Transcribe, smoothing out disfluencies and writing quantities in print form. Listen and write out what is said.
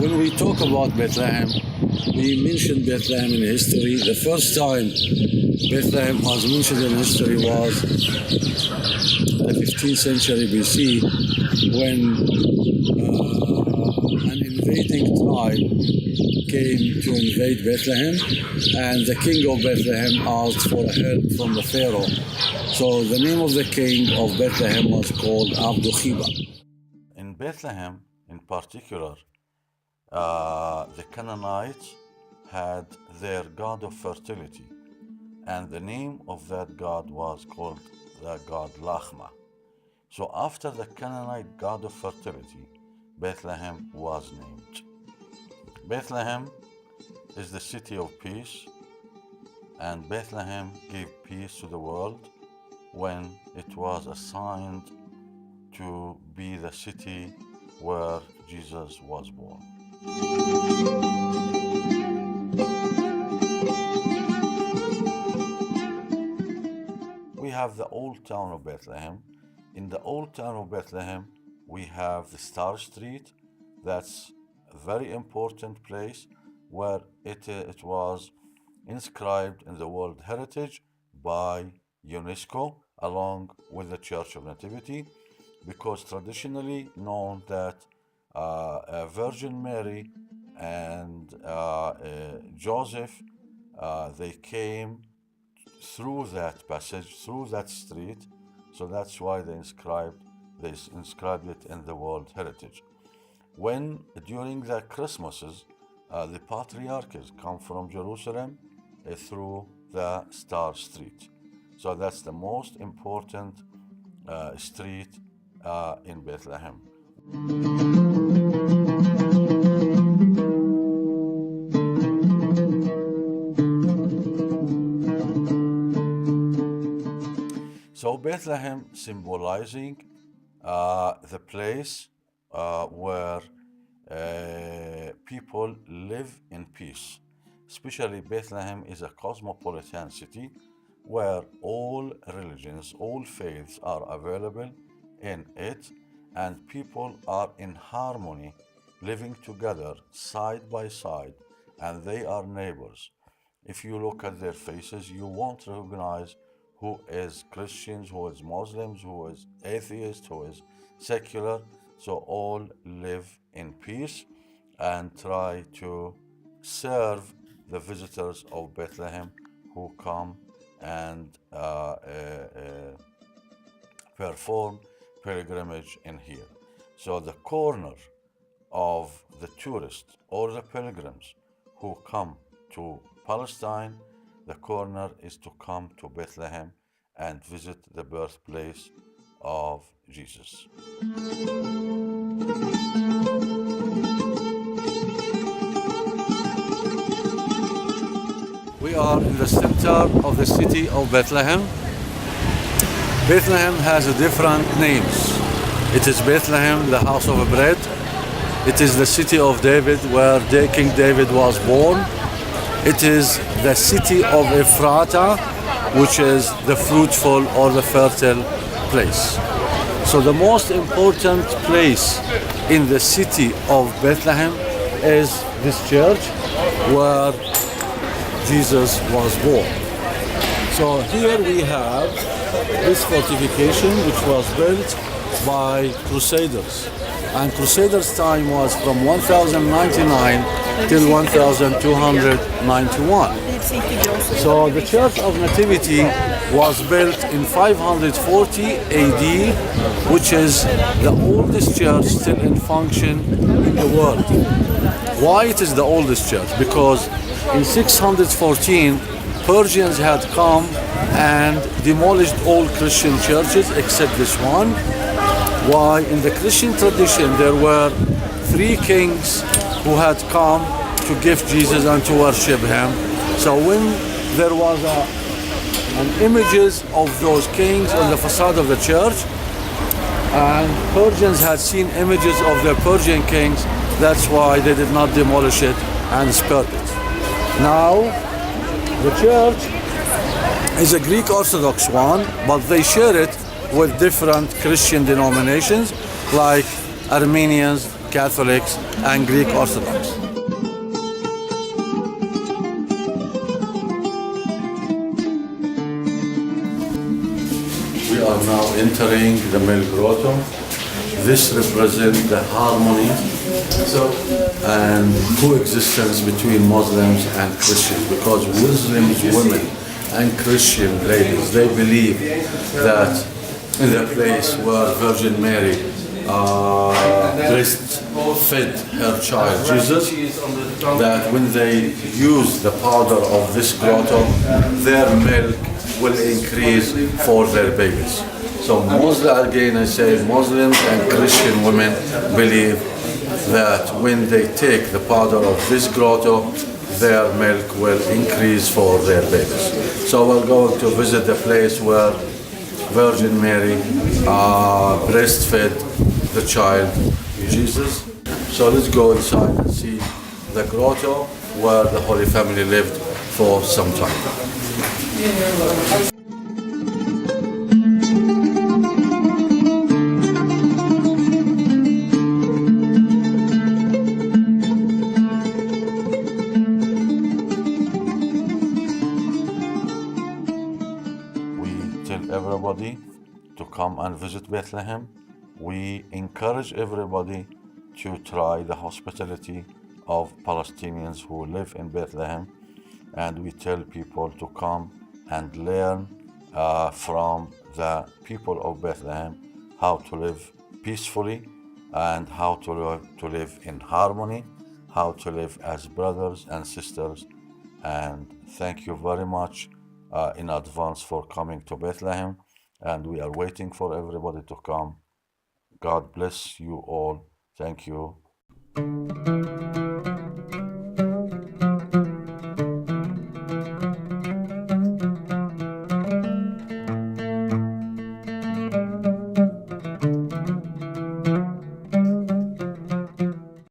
when we talk about Bethlehem, we mentioned Bethlehem in history. The first time Bethlehem was mentioned in history was the 15th century BC, when an invading tribe came to invade Bethlehem, and the king of Bethlehem asked for help from the Pharaoh. So the name of the king of Bethlehem was called Abdu-Khiba. In Bethlehem, in particular, the Canaanites had their god of fertility, and the name of that god was called the god Lachma. So after the Canaanite god of fertility, Bethlehem was named. Bethlehem is the city of peace, and Bethlehem gave peace to the world when it was assigned to be the city where Jesus was born. We have the old town of Bethlehem. In the old town of Bethlehem, we have the Star Street. That's a very important place where it was inscribed in the World Heritage by UNESCO along with the Church of Nativity, because traditionally known that Virgin Mary and Joseph, they came through that passage, through that street, so that's why they inscribed it in the World Heritage. When during the Christmases, the patriarchs come from Jerusalem through the Star Street. So that's the most important street in Bethlehem. So Bethlehem symbolizing the place where people live in peace. Especially Bethlehem is a cosmopolitan city where all religions, all faiths are available in it, and people are in harmony, living together side by side, and they are neighbors. If you look at their faces, you won't recognize who is Christians, who is Muslims, who is atheist, who is secular. So all live in peace and try to serve the visitors of Bethlehem who come and perform pilgrimage in here. So the corner of the tourists or the pilgrims who come to Palestine, the corner is to come to Bethlehem and visit the birthplace of Jesus. We are in the center of the city of Bethlehem. Bethlehem has different names. It is Bethlehem, the house of bread. It is the city of David, where King David was born. It is the city of Ephrata, which is the fruitful or the fertile place. So the most important place in the city of Bethlehem is this church where Jesus was born. So here we have this fortification which was built by Crusaders. And Crusaders' time was from 1099 till 1291. So the Church of Nativity was built in 540 AD, which is the oldest church still in function in the world. Why it is the oldest church? Because in 614, Persians had come and demolished all Christian churches except this one. Why? In the Christian tradition, there were 3 kings who had come to give Jesus and to worship him. So when there was an images of those kings on the facade of the church, and Persians had seen images of the Persian kings, that's why they did not demolish it and spare it. Now, the church is a Greek Orthodox one, but they share it with different Christian denominations like Armenians, Catholics, and Greek Orthodox. We are now entering the Mel Grotto. This represents the harmony and coexistence between Muslims and Christians, because Muslims women and Christian ladies, they believe that in the place where Virgin Mary breastfed her child Jesus, that when they use the powder of this grotto, their milk will increase for their babies. So Muslim, again I say, Muslims and Christian women believe that when they take the powder of this grotto, their milk will increase for their babies. So we're going to visit the place where Virgin Mary breastfed the child Jesus. So let's go inside and see the grotto where the Holy Family lived for some time. We tell everybody to come and visit Bethlehem. We encourage everybody to try the hospitality of Palestinians who live in Bethlehem, and we tell people to come and learn from the people of Bethlehem how to live peacefully and how to live in harmony, how to live as brothers and sisters. And thank you very much in advance for coming to Bethlehem, and we are waiting for everybody to come. God bless you all. Thank you.